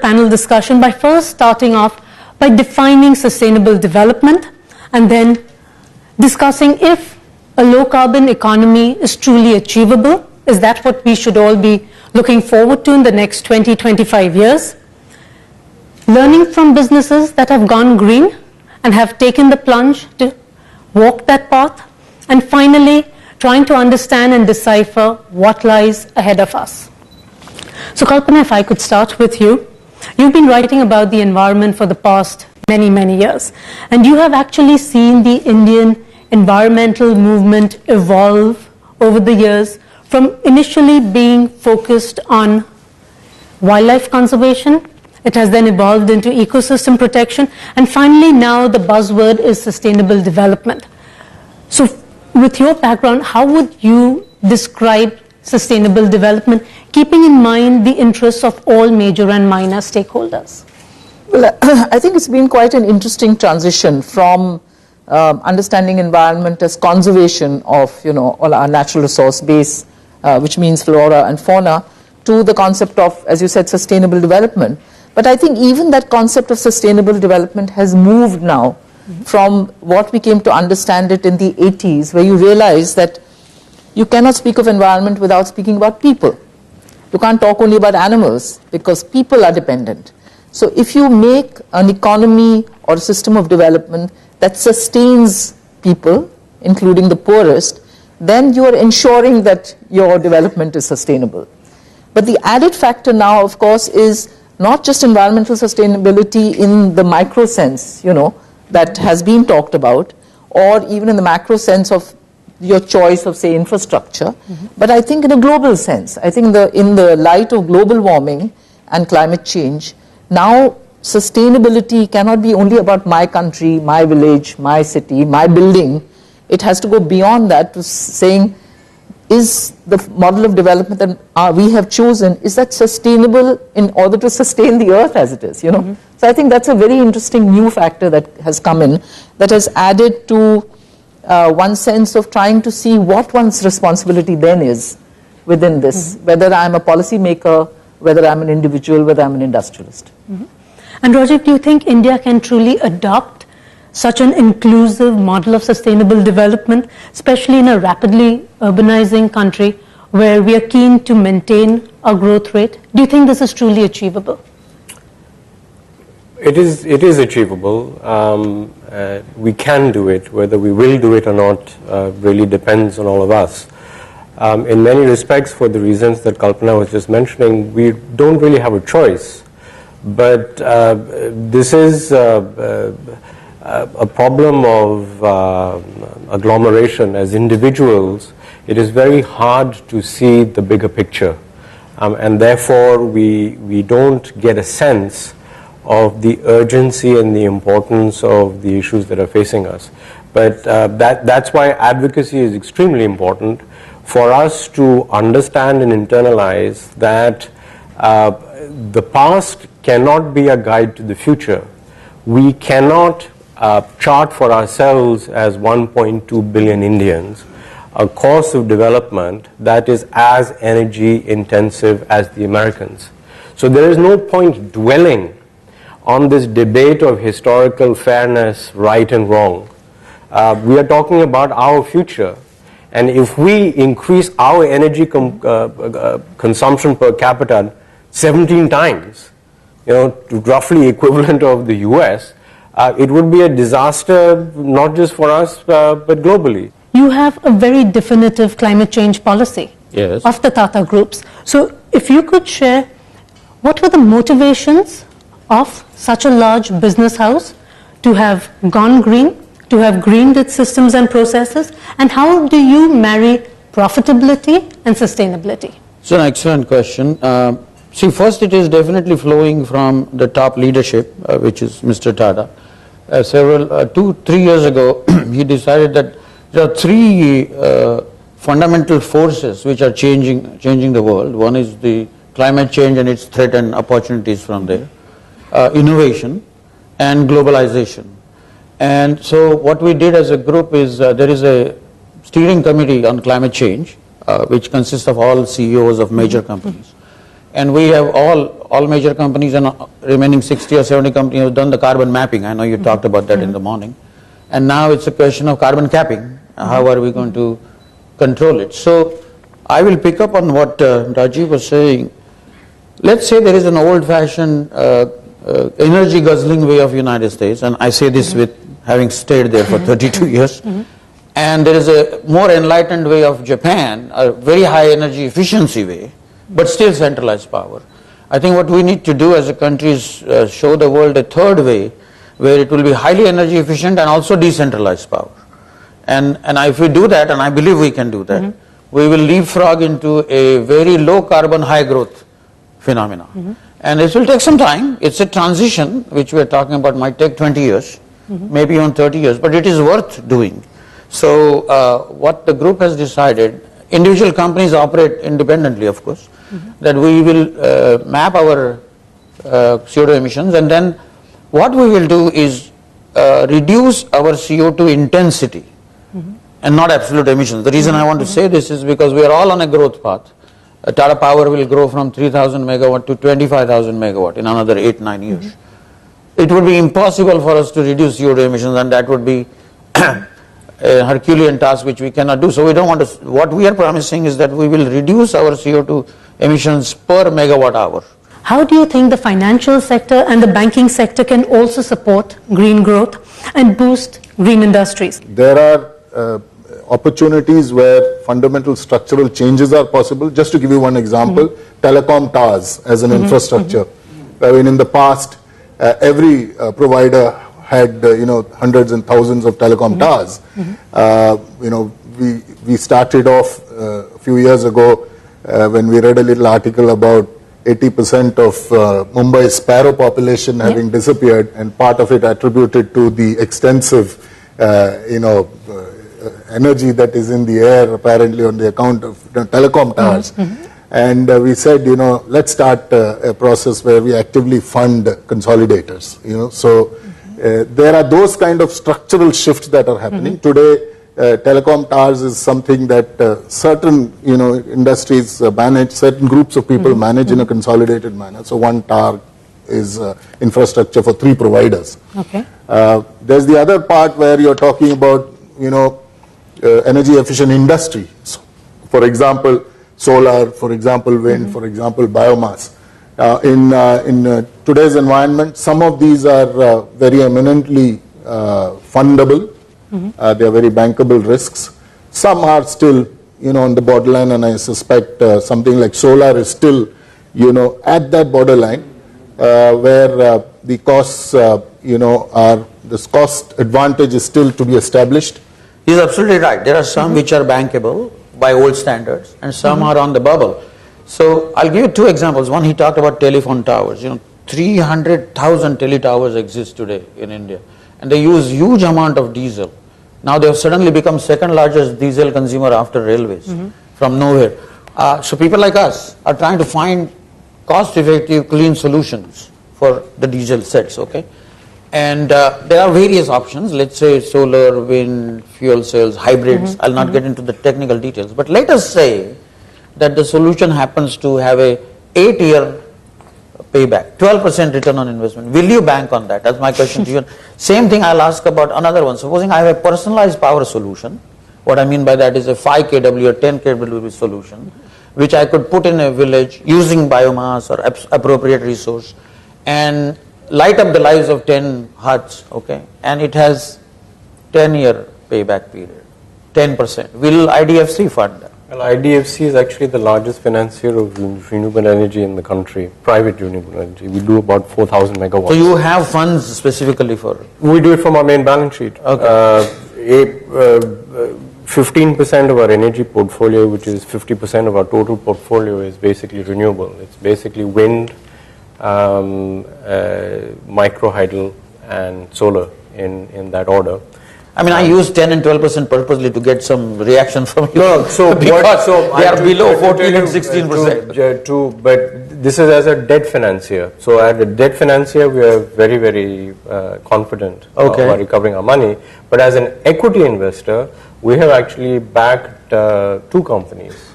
panel discussion by first starting off by defining sustainable development and then discussing if a low-carbon economy is truly achievable. Is that what we should all be looking forward to in the next 20-25 years? Learning from businesses that have gone green and have taken the plunge to walk that path. And finally, trying to understand and decipher what lies ahead of us. So Kalpana, if I could start with you. You've been writing about the environment for the past many, many years. And you have actually seen the Indian environmental movement evolve over the years from initially being focused on wildlife conservation. It has then evolved into ecosystem protection. And finally, now the buzzword is sustainable development. So with your background, how would you describe sustainable development, keeping in mind the interests of all major and minor stakeholders? Well, I think it's been quite an interesting transition from understanding environment as conservation of, all our natural resource base, which means flora and fauna, to the concept of, as you said, sustainable development. But I think even that concept of sustainable development has moved now from what we came to understand it in the 80s, where you realize that you cannot speak of environment without speaking about people. You can't talk only about animals because people are dependent. So if you make an economy or a system of development that sustains people, including the poorest, then you are ensuring that your development is sustainable. But the added factor now, of course, is not just environmental sustainability in the micro sense, that has been talked about, or even in the macro sense of your choice of, say, infrastructure, but I think in a global sense. I think in the light of global warming and climate change, now sustainability cannot be only about my country, my village, my city, my building. It has to go beyond that to saying, is the model of development that we have chosen, is that sustainable in order to sustain the earth as it is, So I think that's a very interesting new factor that has come in, that has added to one sense of trying to see what one's responsibility then is within this, whether I'm a policy maker, whether I'm an individual, whether I'm an industrialist. And Rajiv, do you think India can truly adopt such an inclusive model of sustainable development, especially in a rapidly urbanizing country where we are keen to maintain our growth rate? Do you think this is truly achievable? It is achievable. We can do it. Whether we will do it or not really depends on all of us. In many respects, for the reasons that Kalpana was just mentioning, we don't really have a choice. But this is a problem of agglomeration. As individuals, it is very hard to see the bigger picture. And therefore, we don't get a sense of the urgency and the importance of the issues that are facing us. But that's why advocacy is extremely important, for us to understand and internalize that the past cannot be a guide to the future. We cannot chart for ourselves as 1.2 billion Indians a course of development that is as energy intensive as the Americans. So there is no point dwelling on this debate of historical fairness, right and wrong. We are talking about our future. And if we increase our energy consumption per capita 17 times, to roughly equivalent of the US, it would be a disaster not just for us but globally. You have a very definitive climate change policy of the Tata Groups. So if you could share, what were the motivations of such a large business house to have gone green, to have greened its systems and processes, and how do you marry profitability and sustainnability? It's an excellent question. See, first it is definitely flowing from the top leadership, which is Mr. Tata. 2-3 years ago, he decided that there are three fundamental forces which are changing the world. One is the climate change and its threat and opportunities from there, innovation and globalization. And so what we did as a group is there is a steering committee on climate change which consists of all CEOs of major companies. and we have all major companies and remaining 60 or 70 companies have done the carbon mapping. I know you talked about that in the morning. And now it's a question of carbon capping. How are we going to control it? So I will pick up on what Rajiv was saying. Let's say there is an old-fashioned energy guzzling way of United States, and I say this with having stayed there for 32 years. And there is a more enlightened way of Japan, a very high energy efficiency way, but still centralized power. I think what we need to do as a country is show the world a third way, where it will be highly energy efficient and also decentralized power. And if we do that, and I believe we can do that, we will leapfrog into a very low carbon, high growth phenomena. And this will take some time. It's a transition, which we are talking about, might take 20 years, maybe even 30 years, but it is worth doing. So what the group has decided, individual companies operate independently, of course, that we will map our CO2 emissions, and then what we will do is reduce our CO2 intensity and not absolute emissions. The reason I want to say this is because we are all on a growth path. Tata Power will grow from 3,000 megawatt to 25,000 megawatt in another 8-9 years. It would be impossible for us to reduce CO2 emissions, and that would be a Herculean task which we cannot do. So we don't want to. What we are promising is that we will reduce our CO2 emissions per megawatt hour. How do you think the financial sector and the banking sector can also support green growth and boost green industries? There are opportunities where fundamental structural changes are possible. Just to give you one example, telecom towers as an infrastructure. I mean, in the past, every provider had hundreds and thousands of telecom towers. We started off a few years ago when we read a little article about 80% of Mumbai's sparrow population having disappeared, and part of it attributed to the extensive energy that is in the air apparently on the account of telecom towers. And we said, let's start a process where we actively fund consolidators. So there are those kind of structural shifts that are happening. Today, telecom towers is something that certain industries manage, certain groups of people manage in a consolidated manner. So one tower is infrastructure for 3 providers. Okay. There's the other part where you're talking about energy efficient industry. So, for example, solar, for example, wind, for example, biomass. In today's environment, some of these are very eminently fundable. They are very bankable risks. Some are still, on the borderline, and I suspect something like solar is still, at that borderline where the costs, this cost advantage is still to be established. He's absolutely right. There are some which are bankable by old standards, and some are on the bubble. So I'll give you 2 examples. One, he talked about telephone towers. 300,000 teletowers exist today in India, and they use huge amount of diesel. Now they have suddenly become second largest diesel consumer after railways from nowhere. So people like us are trying to find cost-effective, clean solutions for the diesel sets. Okay, and there are various options. Let's say solar, wind, fuel cells, hybrids. I'll not get into the technical details, but let us say that the solution happens to have a 8-year payback, 12% return on investment. Will you bank on that? That's my question to you. Same thing I'll ask about another one. Supposing I have a personalized power solution. What I mean by that is a 5 kW or 10 kW solution, which I could put in a village using biomass or appropriate resource and light up the lives of 10 huts, okay? And it has 10-year payback period, 10%. Will IDFC fund that? Well, IDFC is actually the largest financier of renewable energy in the country, private renewable energy. We do about 4,000 megawatts. So you have funds specifically for it? We do it from our main balance sheet. Okay. 15% of our energy portfolio, which is 50% of our total portfolio, is basically renewable. It's basically wind, microhydel, and solar in that order. I mean, I use 10 and 12% purposely to get some reaction from you. No, so because they are below 14 and 16%. But this is as a debt financier. So as a debt financier, we are very, very confident about recovering our money. But as an equity investor, we have actually backed 2 companies.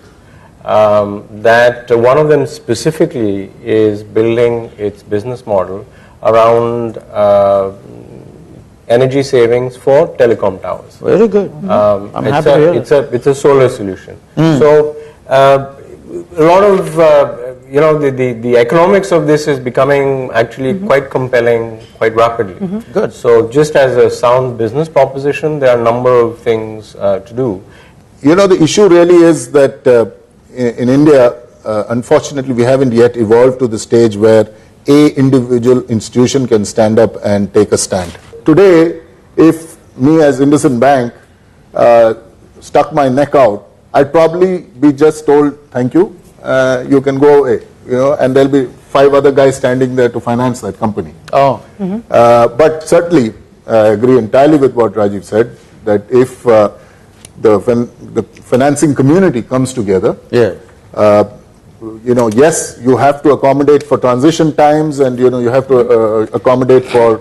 that one of them specifically is building its business model around energy savings for telecom towers. Very good. I'm happy to hear that. It's a solar solution. So a lot of the economics of this is becoming actually quite compelling quite rapidly. Good. So just as a sound business proposition, there are a number of things to do. You know, the issue really is that in India, unfortunately, we haven't yet evolved to the stage where a individual institution can stand up and take a stand. Today, if me as IndusInd Bank stuck my neck out, I'd probably be just told, thank you, you can go away, and there'll be 5 other guys standing there to finance that company. Oh. But certainly, I agree entirely with what Rajiv said, that if the financing community comes together, Yeah. Yes, you have to accommodate for transition times, and you have to accommodate for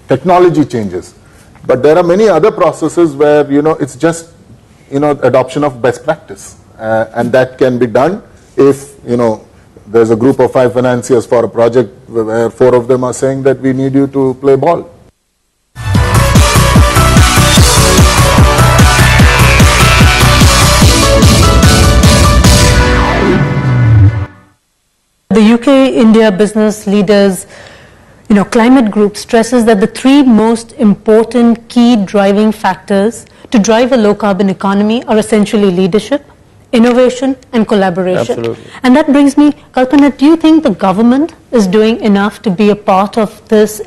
technology changes. But there are many other processes where it's just adoption of best practice, and that can be done if there's a group of 5 financiers for a project where 4 of them are saying that we need you to play ball. The UK-India Business Leaders Climate Group stresses that the 3 most important key driving factors to drive a low-carbon economy are essentially leadership, innovation and collaboration. Absolutely. And that brings me, Kalpana, do you think the government is doing enough to be a part of this